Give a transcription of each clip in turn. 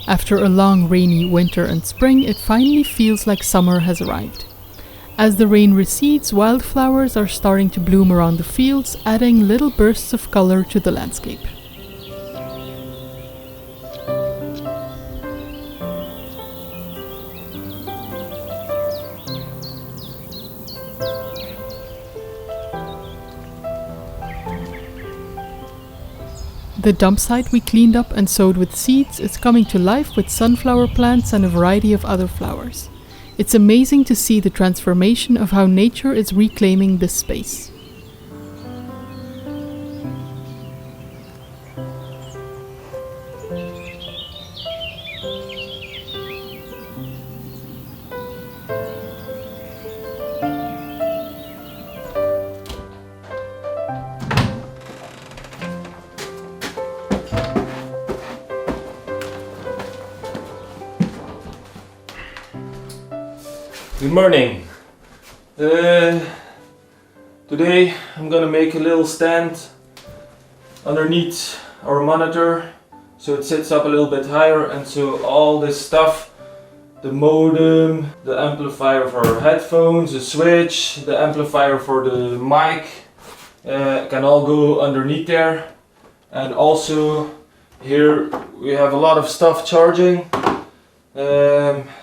After a long rainy winter and spring, it finally feels like summer has arrived. As the rain recedes, wildflowers are starting to bloom around the fields, adding little bursts of color to the landscape. The dump site we cleaned up and sowed with seeds is coming to life with sunflower plants and a variety of other flowers. It's amazing to see the transformation of how nature is reclaiming this space. Good morning. Today I'm gonna make a little stand underneath our monitor so it sits up a little bit higher, and so all this stuff, the modem, the amplifier for our headphones, the switch, the amplifier for the mic can all go underneath there. And also here we have a lot of stuff charging.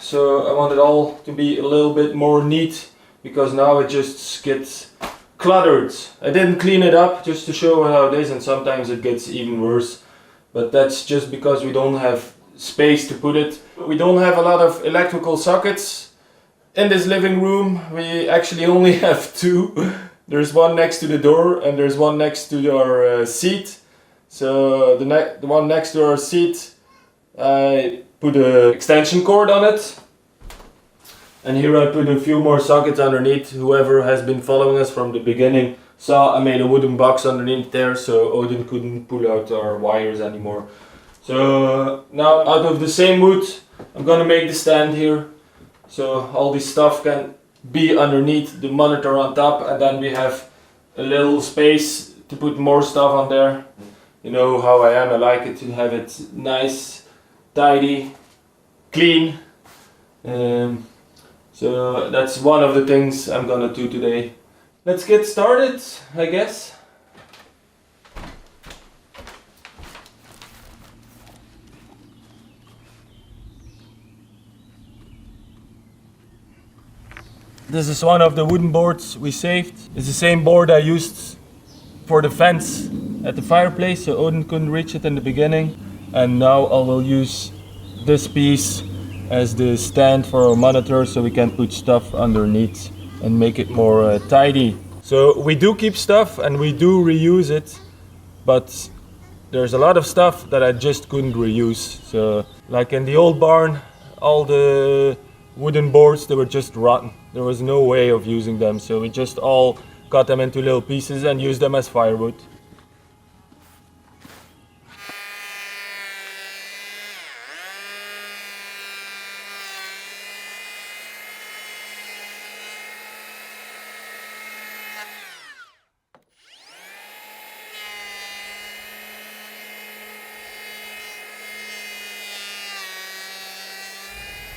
So I want it all to be a little bit more neat, because now it just gets cluttered. I didn't clean it up just to show how it is, and sometimes it gets even worse. But that's just because we don't have space to put it. We don't have a lot of electrical sockets in this living room. We actually only have two. There's one next to the door and there's one next to our seat. So the one next to our seat, I put an extension cord on it, and here I put a few more sockets underneath. Whoever has been following us from the beginning saw I made a wooden box underneath there, so Odin couldn't pull out our wires anymore. So now out of the same wood I'm gonna make the stand here, so all this stuff can be underneath the monitor on top, and then we have a little space to put more stuff on there. You know how I am, I like it to have it nice, tidy, clean. So that's one of the things I'm gonna do today. Let's get started, I guess. This is one of the wooden boards we saved. It's the same board I used for the fence at the fireplace, so Odin couldn't reach it in the beginning. And now I will use this piece as the stand for our monitor, so we can put stuff underneath and make it more tidy. So we do keep stuff and we do reuse it, but there's a lot of stuff that I just couldn't reuse. So like in the old barn, all the wooden boards, they were just rotten. There was no way of using them, so we just all cut them into little pieces and used them as firewood.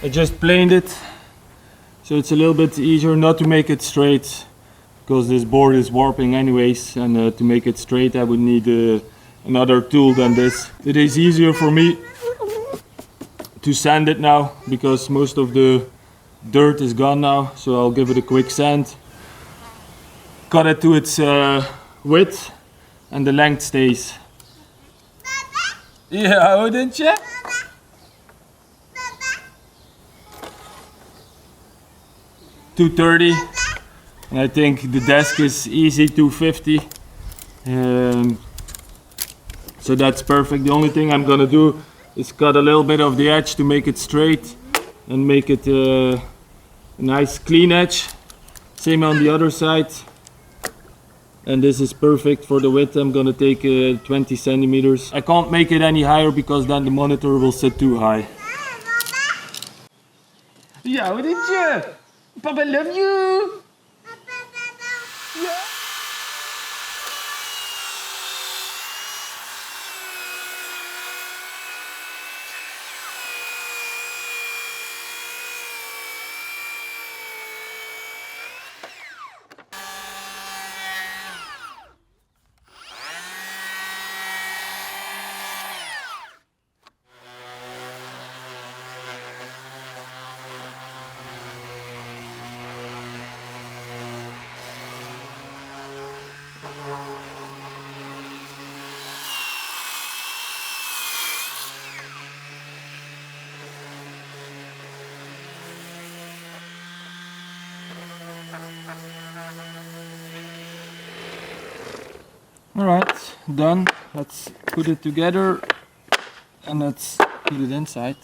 I just planed it, so it's a little bit easier not to make it straight, because this board is warping anyways, and to make it straight I would need another tool than this. It is easier for me to sand it now, because most of the dirt is gone now, so I'll give it a quick sand. Cut it to its width, and the length stays. Yeah, didn't you? 230, and I think the desk is easy 250, so that's perfect. The only thing I'm gonna do is cut a little bit of the edge to make it straight and make it a nice clean edge. Same on the other side, and this is perfect for the width. I'm gonna take 20 centimeters. I can't make it any higher because then the monitor will sit too high. Yeah, what did you? Papa love you! Yeah. Alright, done. Let's put it together and let's put it inside.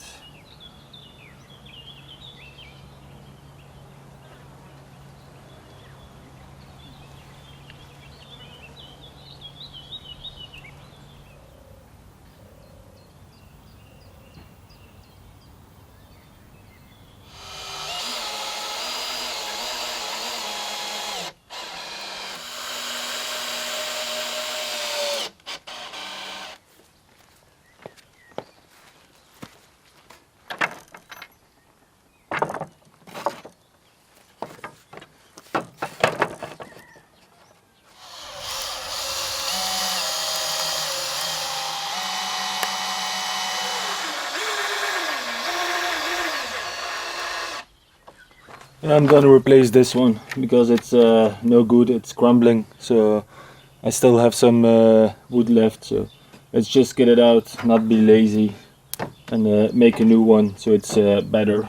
I'm gonna replace this one because it's no good, it's crumbling, so I still have some wood left, so let's just get it out, not be lazy, and make a new one so it's better.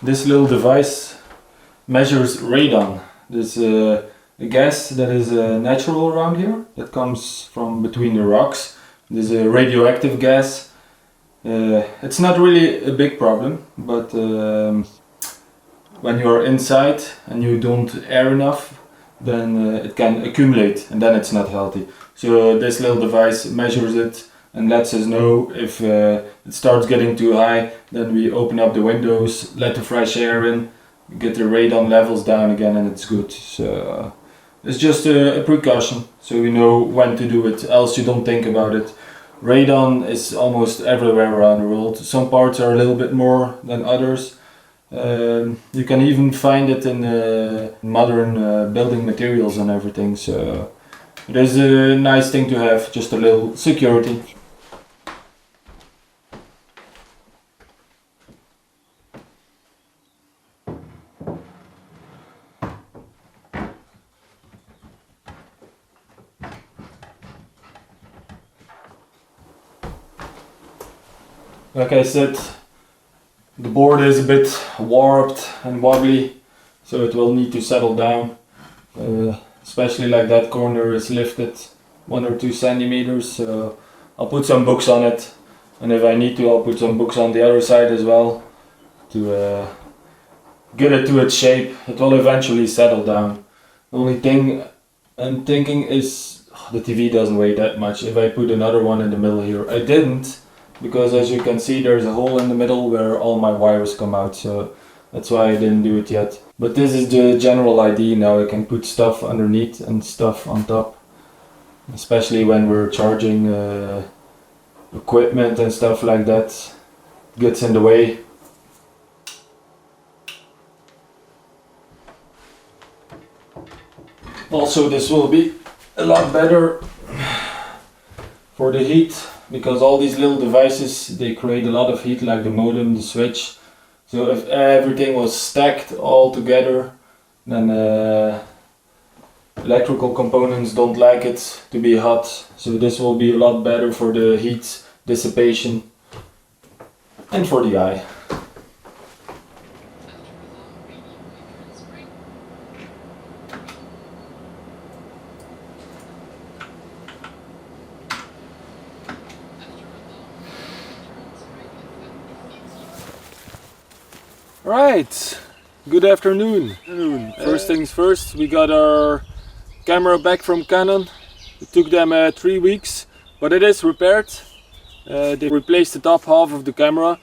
This little device measures radon. This a gas that is natural around here, that comes from between the rocks. This is a radioactive gas. It's not really a big problem, but when you're inside and you don't air enough, then it can accumulate and then it's not healthy. So this little device measures it and lets us know if it starts getting too high. Then we open up the windows, let the fresh air in, get the radon levels down again, and it's good. So it's just a precaution, so we know when to do it, else you don't think about it. Radon is almost everywhere around the world. Some parts are a little bit more than others. You can even find it in modern building materials and everything, so it is a nice thing to have, just a little security. Like I said, the board is a bit warped and wobbly, so it will need to settle down. Especially like that corner is lifted 1 or 2 centimeters, so I'll put some books on it, and if I need to I'll put some books on the other side as well to get it to its shape. It will eventually settle down. The only thing I'm thinking is the TV doesn't weigh that much. If I put another one in the middle here, I didn't, because as you can see there's a hole in the middle where all my wires come out, so that's why I didn't do it yet. But this is the general idea now. I can put stuff underneath and stuff on top, especially when we're charging equipment and stuff like that. It gets in the way. Also, this will be a lot better for the heat, because all these little devices, they create a lot of heat, like the modem, the switch. So if everything was stacked all together, then electrical components don't like it to be hot. So this will be a lot better for the heat dissipation and for the eye. Right, good afternoon. First things first, we got our camera back from Canon. It took them 3 weeks, but it is repaired. They replaced the top half of the camera.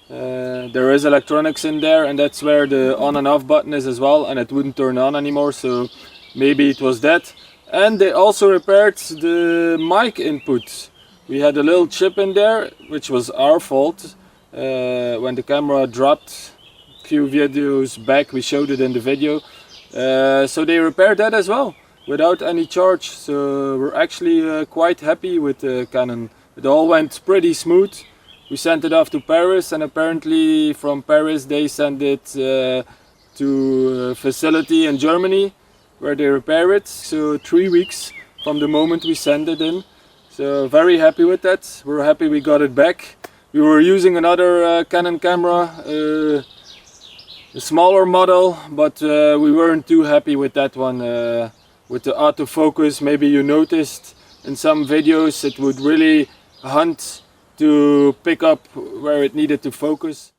There is electronics in there, and that's where the on and off button is as well, and it wouldn't turn on anymore, so maybe it was that. And they also repaired the mic input. We had a little chip in there, which was our fault. When the camera dropped a few videos back, we showed it in the video. So they repaired that as well, without any charge. So we're actually quite happy with the Canon. It all went pretty smooth. We sent it off to Paris, and apparently from Paris they sent it to a facility in Germany where they repair it. So 3 weeks from the moment we sent it in. So very happy with that. We're happy we got it back. We were using another Canon camera, a smaller model, but we weren't too happy with that one. With the autofocus, maybe you noticed in some videos it would really hunt to pick up where it needed to focus.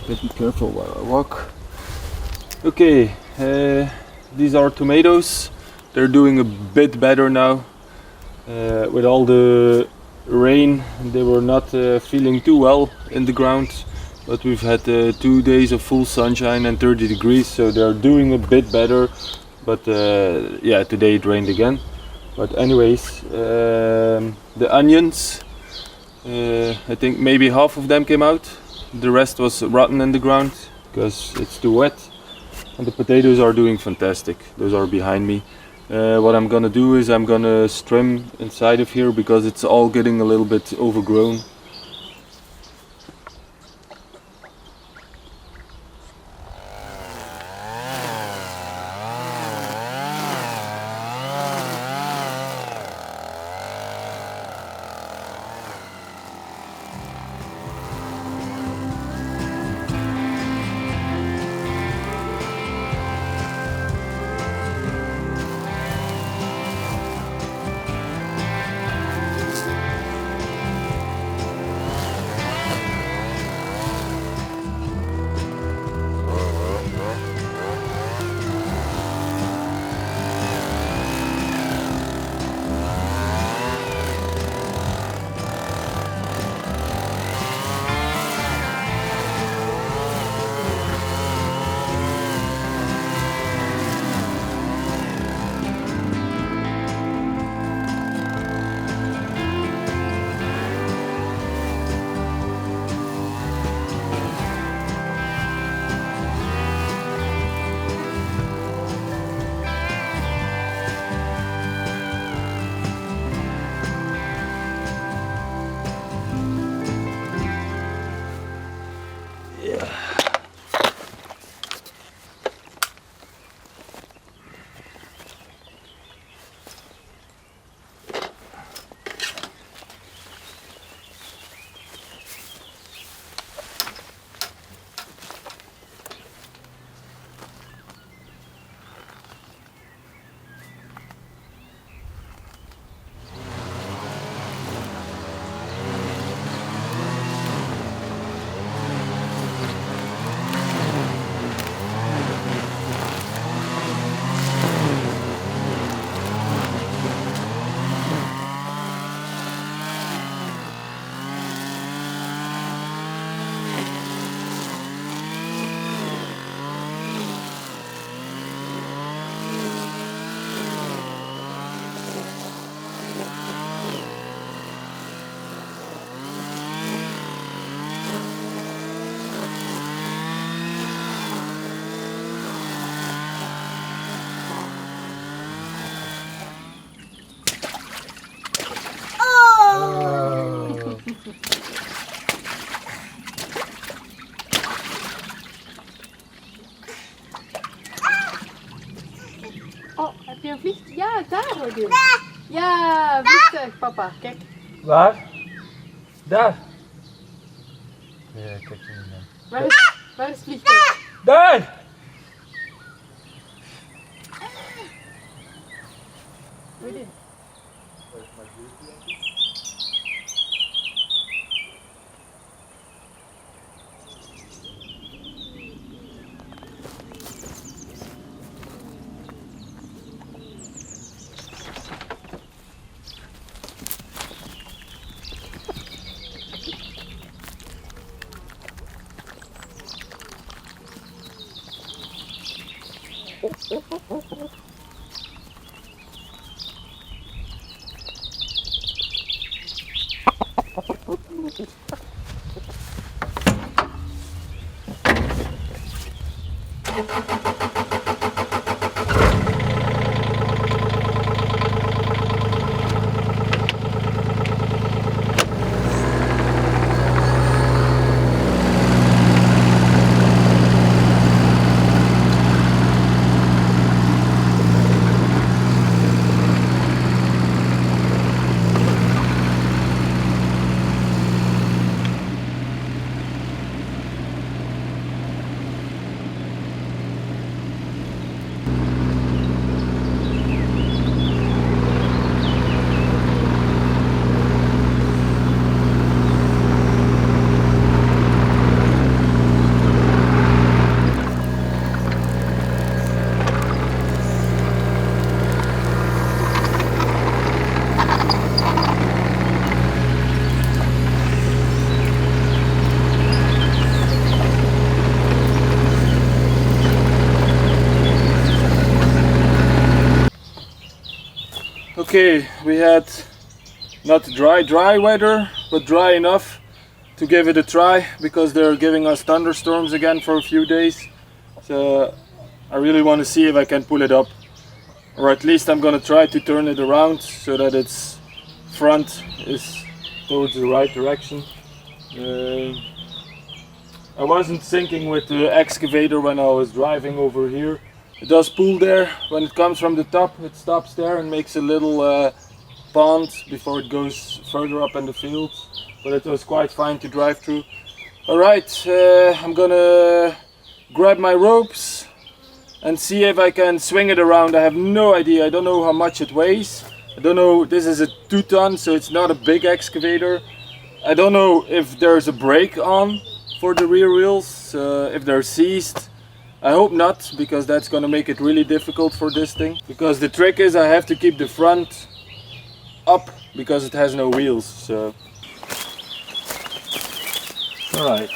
Be careful while I walk. Okay, these are tomatoes. They're doing a bit better now. With all the rain, they were not feeling too well in the ground. But we've had 2 days of full sunshine and 30 degrees, so they're doing a bit better. But yeah, today it rained again. But anyways, the onions, I think maybe half of them came out. The rest was rotten in the ground because it's too wet. And the potatoes are doing fantastic. Those are behind me. What I'm gonna do is I'm gonna trim inside of here because it's all getting a little bit overgrown. Oh, heb je een vliegtuig? Ja, daar hoor je. Ja, vliegtuig, papa. Kijk. Waar? Daar. Ja, kijk er niet naar. Waar is het vliegtuig? Daar! Hoe dit? Okay, we had not dry weather, but dry enough to give it a try because they're giving us thunderstorms again for a few days. So I really want to see if I can pull it up. or at least I'm gonna try to turn it around so that its front is towards the right direction. I wasn't thinking with the excavator when I was driving over here. It does pull there. When it comes from the top, it stops there and makes a little pond before it goes further up in the field. But it was quite fine to drive through. Alright, I'm gonna grab my ropes and see if I can swing it around. I have no idea. I don't know how much it weighs. I don't know. This is a 2-ton, so it's not a big excavator. I don't know if there's a brake on for the rear wheels, if they're seized. I hope not, because that's gonna make it really difficult for this thing. Because the trick is I have to keep the front up because it has no wheels. So, all right,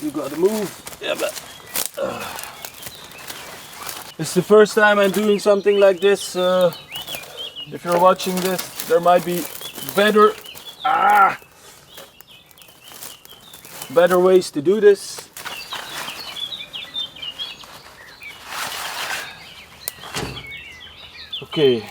you gotta move. Yeah, but it's the first time I'm doing something like this. If you're watching this, there might be better ways to do this. Okay.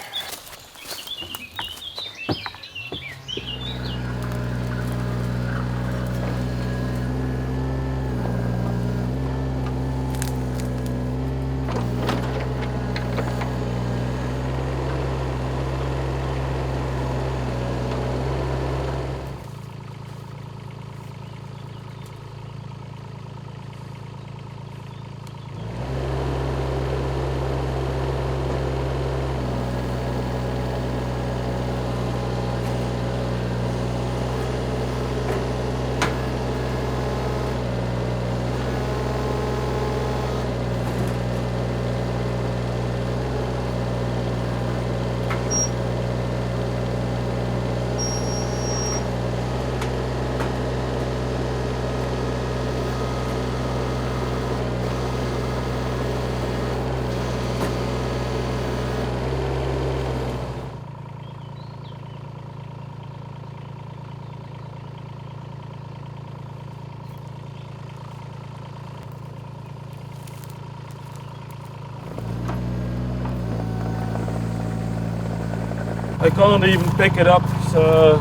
I can't even pick it up, so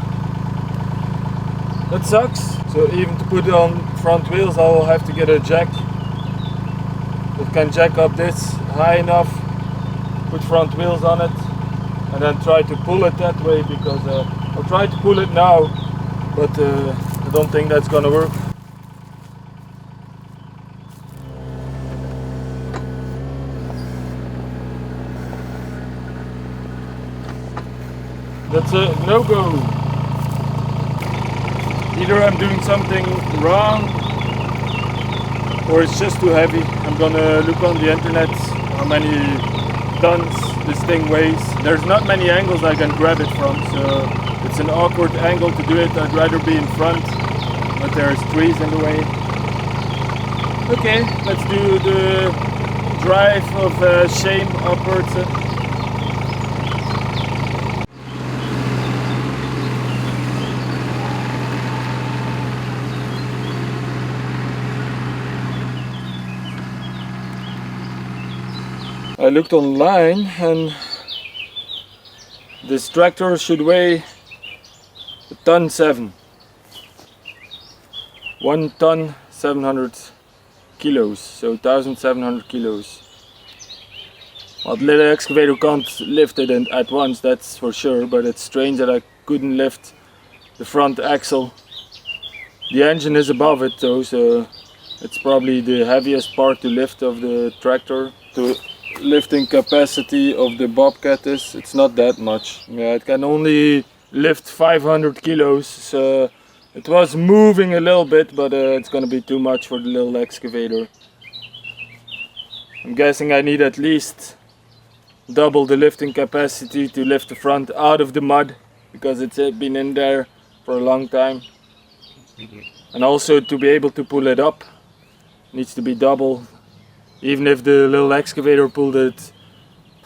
that sucks. So even to put it on front wheels, I will have to get a jack that can jack up this high enough, put front wheels on it, and then try to pull it that way, because I'll try to pull it now, but I don't think that's gonna work. That's a no-go. Either I'm doing something wrong or it's just too heavy. I'm gonna look on the internet how many tons this thing weighs. There's not many angles I can grab it from, so it's an awkward angle to do it. I'd rather be in front, but there's trees in the way. Okay, let's do the drive of shame upwards. I looked online and this tractor should weigh 1 ton 7. 1 ton 700 kilos, so 1,700 kilos. Well, the little excavator can't lift it at once, that's for sure, but it's strange that I couldn't lift the front axle. The engine is above it though, so it's probably the heaviest part to lift of the tractor. The lifting capacity of the Bobcat is, it's not that much. Yeah, it can only lift 500 kilos, so it was moving a little bit, but it's gonna be too much for the little excavator. I'm guessing I need at least double the lifting capacity to lift the front out of the mud, because it's been in there for a long time. And also to be able to pull it up, needs to be double. Even if the little excavator pulled it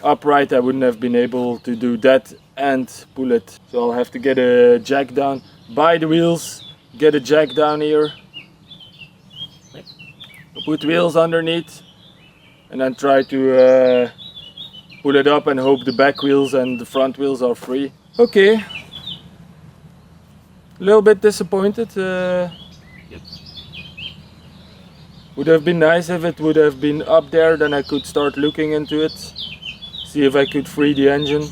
upright, I wouldn't have been able to do that and pull it. So I'll have to get a jack down, buy the wheels, get a jack down here, put wheels underneath, and then try to pull it up and hope the back wheels and the front wheels are free. Okay, a little bit disappointed. Would have been nice if it would have been up there, then I could start looking into it, see if I could free the engine.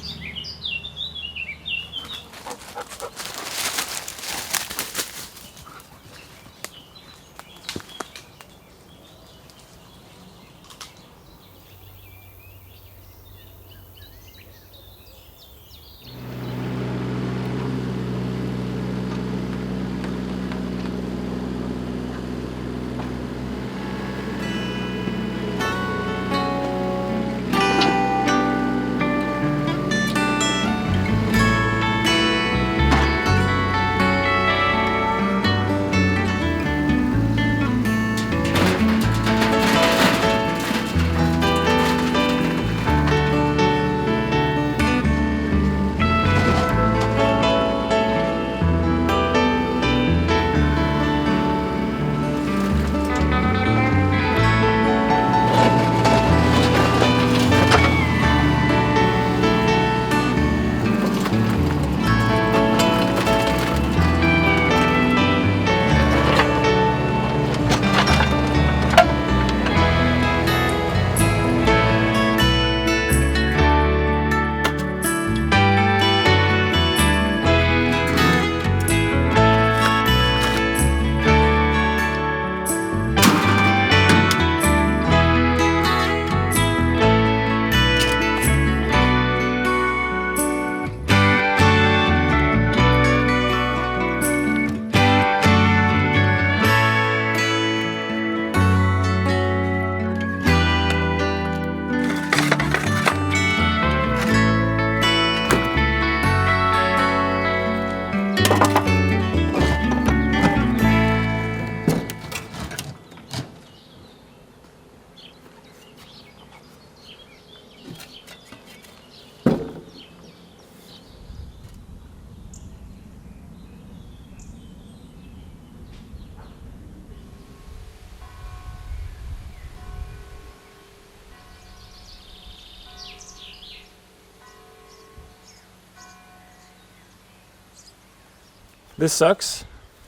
This sucks.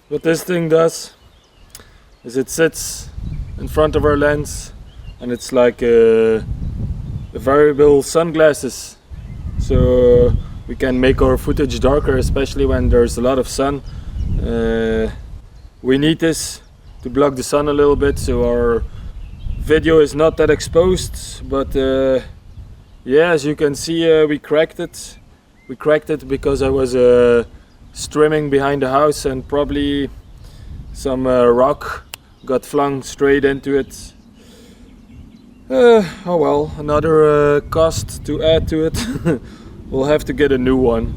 What this thing does is it sits in front of our lens and it's like a variable sunglasses, so we can make our footage darker, especially when there's a lot of sun. We need this to block the sun a little bit so our video is not that exposed, but yeah, as you can see, we cracked it. We cracked it because I was trimming behind the house and probably some rock got flung straight into it. Oh well, another cost to add to it. We'll have to get a new one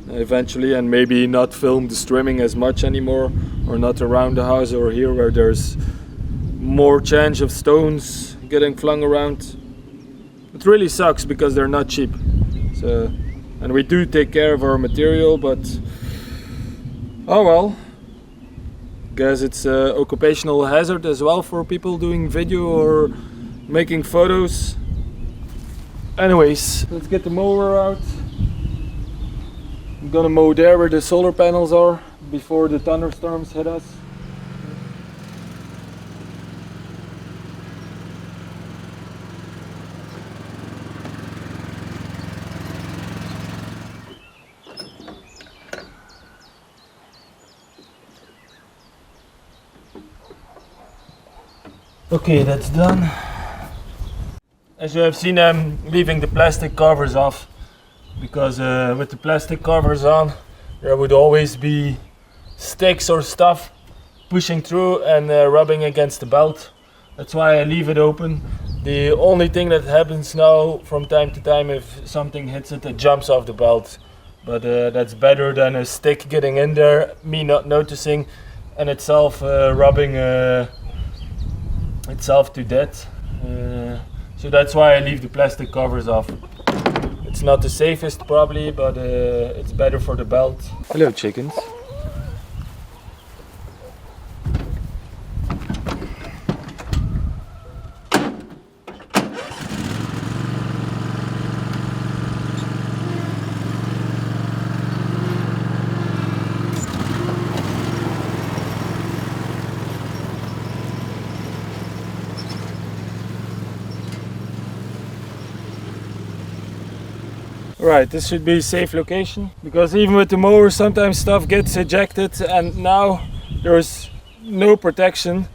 eventually, and maybe not film the trimming as much anymore, or not around the house or here where there's more chance of stones getting flung around. It really sucks because they're not cheap. So, and we do take care of our material, but oh well. Guess it's an occupational hazard as well for people doing video or making photos. Anyways, let's get the mower out. I'm gonna mow there where the solar panels are before the thunderstorms hit us. Okay, that's done. As you have seen, I'm leaving the plastic covers off because with the plastic covers on there would always be sticks or stuff pushing through and rubbing against the belt. That's why I leave it open. The only thing that happens now from time to time, if something hits it, it jumps off the belt. But that's better than a stick getting in there, me not noticing, and itself rubbing itself to death. So that's why I leave the plastic covers off. It's not the safest probably, but it's better for the belt. Hello chickens. Right, this should be a safe location, because even with the mower sometimes stuff gets ejected, and now there's no protection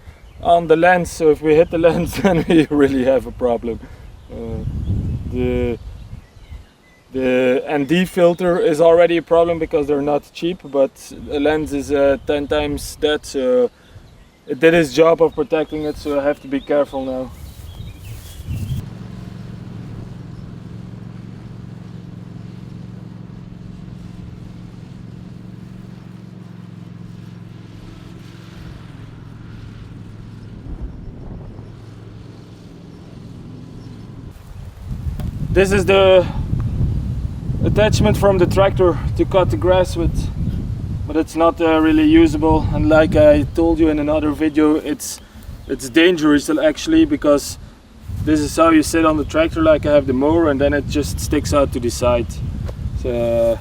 on the lens, so if we hit the lens then we really have a problem. The ND filter is already a problem because they're not cheap, but the lens is 10 times that, so it did its job of protecting it, so I have to be careful now. This is the attachment from the tractor to cut the grass with, but it's not really usable, and like I told you in another video, it's dangerous actually, because this is how you sit on the tractor, like I have the mower, and then it just sticks out to the side. So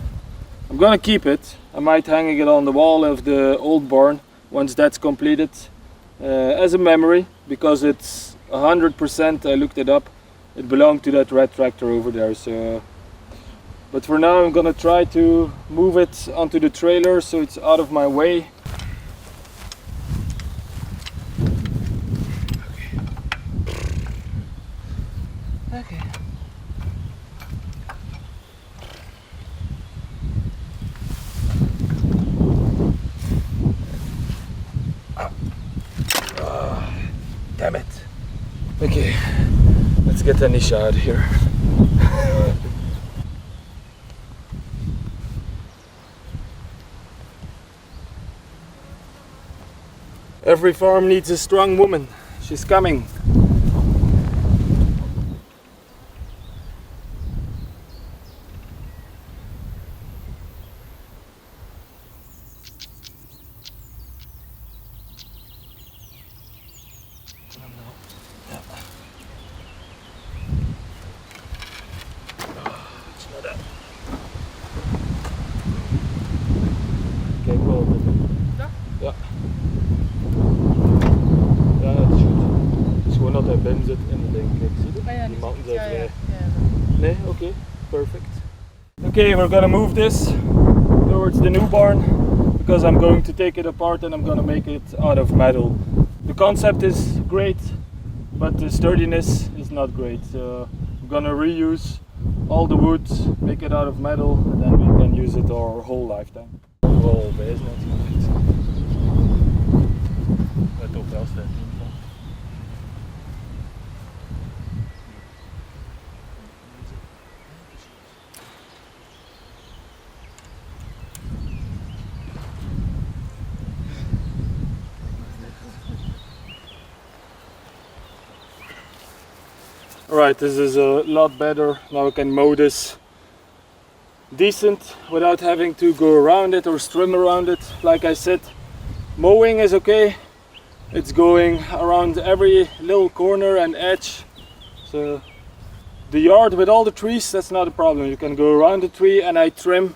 I'm gonna keep it. I might hang it on the wall of the old barn once that's completed, as a memory, because it's 100%, I looked it up, it belonged to that red tractor over there. So, but for now I'm gonna try to move it onto the trailer so it's out of my way. Okay. Damn it. Okay, let's get Anisha out of here. Every farm needs a strong woman. She's coming. Kijk wel. Ja? Ja. Ja, dat is goed. Het is gewoon dat hij binnen zit in de ding. Kijk, zie je? Oh ja, Die matten zijn ja, vrij. ja. Nee? Okay, perfect. Okay, we're gonna move this towards the new barn, because I'm going to take it apart and I'm gonna make it out of metal. The concept is great, but the sturdiness is not great. So I'm gonna reuse all the wood, make it out of metal, and then we can use it our whole lifetime. Wel wijs natuurlijk. Let op wel staat. Alright, this is a lot better. Now I can mow this decent without having to go around it or trim around it. Like I said, mowing is okay. It's going around every little corner and edge. So the yard with all the trees, that's not a problem. You can go around the tree, and I trim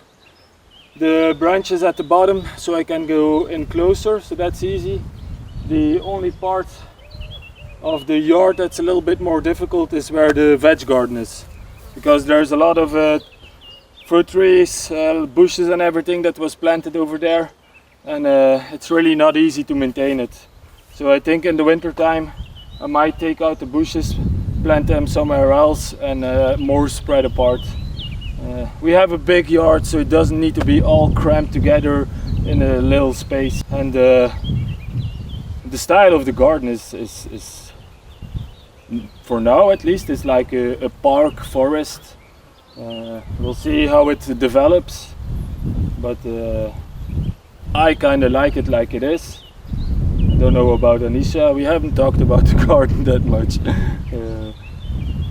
the branches at the bottom so I can go in closer, so that's easy. The only part of the yard that's a little bit more difficult is where the veg garden is, because there's a lot of fruit trees, bushes and everything that was planted over there, and it's really not easy to maintain it. So I think in the winter time I might take out the bushes, plant them somewhere else, and more spread apart. We have a big yard, so it doesn't need to be all cramped together in a little space, and the style of the garden is for now at least, it's like a park forest. We'll see how it develops, but I kind of like it like it is. I don't know about Anisha, we haven't talked about the garden that much.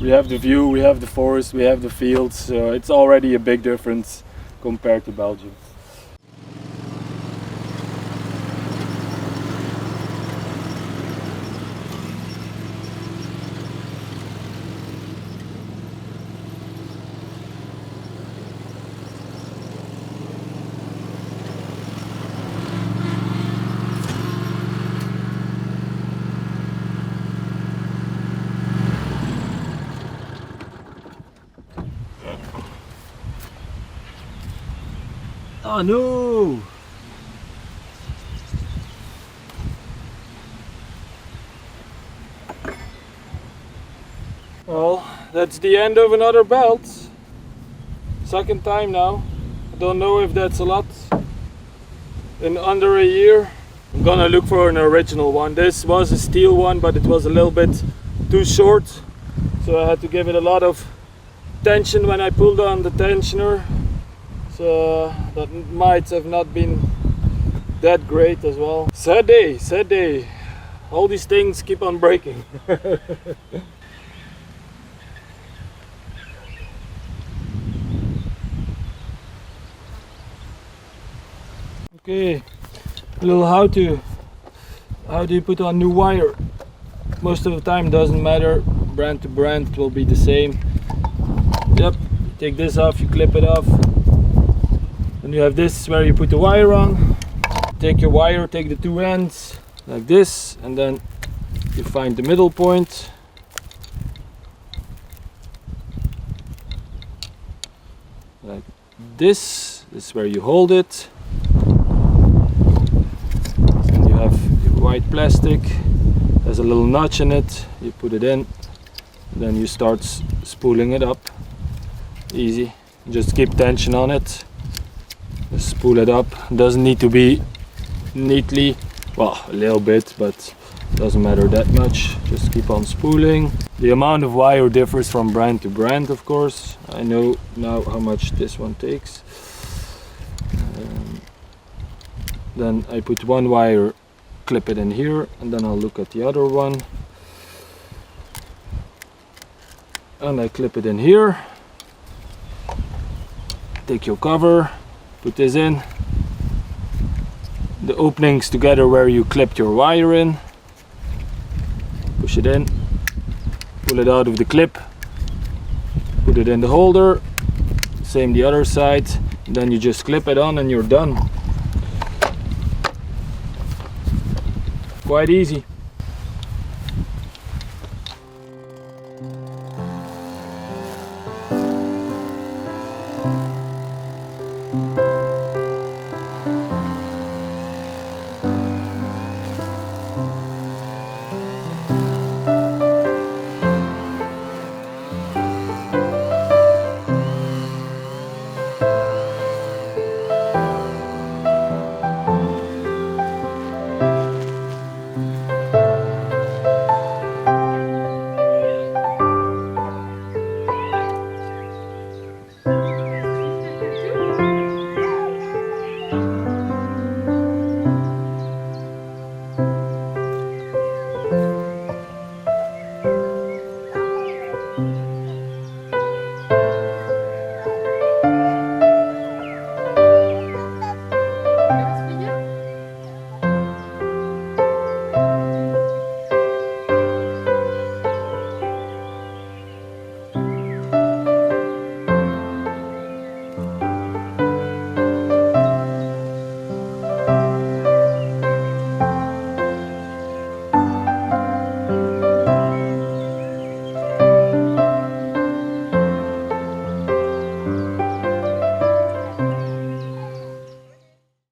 We have the view, we have the forest, we have the fields, so it's already a big difference compared to Belgium. Oh no! Well, that's the end of another belt. Second time now. I don't know if that's a lot. In under a year. I'm gonna look for an original one. This was a steel one, but it was a little bit too short. So I had to give it a lot of tension when I pulled on the tensioner. So that might have not been that great as well. Sad day, sad day. All these things keep on breaking. Okay, a little how do you put on new wire. Most of the time doesn't matter, brand to brand it will be the same. Yep, take this off, you clip it off. Then you have this where you put the wire on. Take your wire, take the two ends like this, and then you find the middle point. Like this is where you hold it. And you have your white plastic. There's a little notch in it. You put it in. Then you start spooling it up. Easy. Just keep tension on it. Just spool it up. Doesn't need to be neatly. Well, a little bit, but doesn't matter that much. Just keep on spooling. The amount of wire differs from brand to brand, of course. I know now how much this one takes. Then I put one wire, clip it in here, and then I'll look at the other one. And I clip it in here. Take your cover, put this in. The openings together where you clipped your wire in. Push it in, pull it out of the clip, put it in the holder, same the other side, and then you just clip it on and you're done. Quite easy.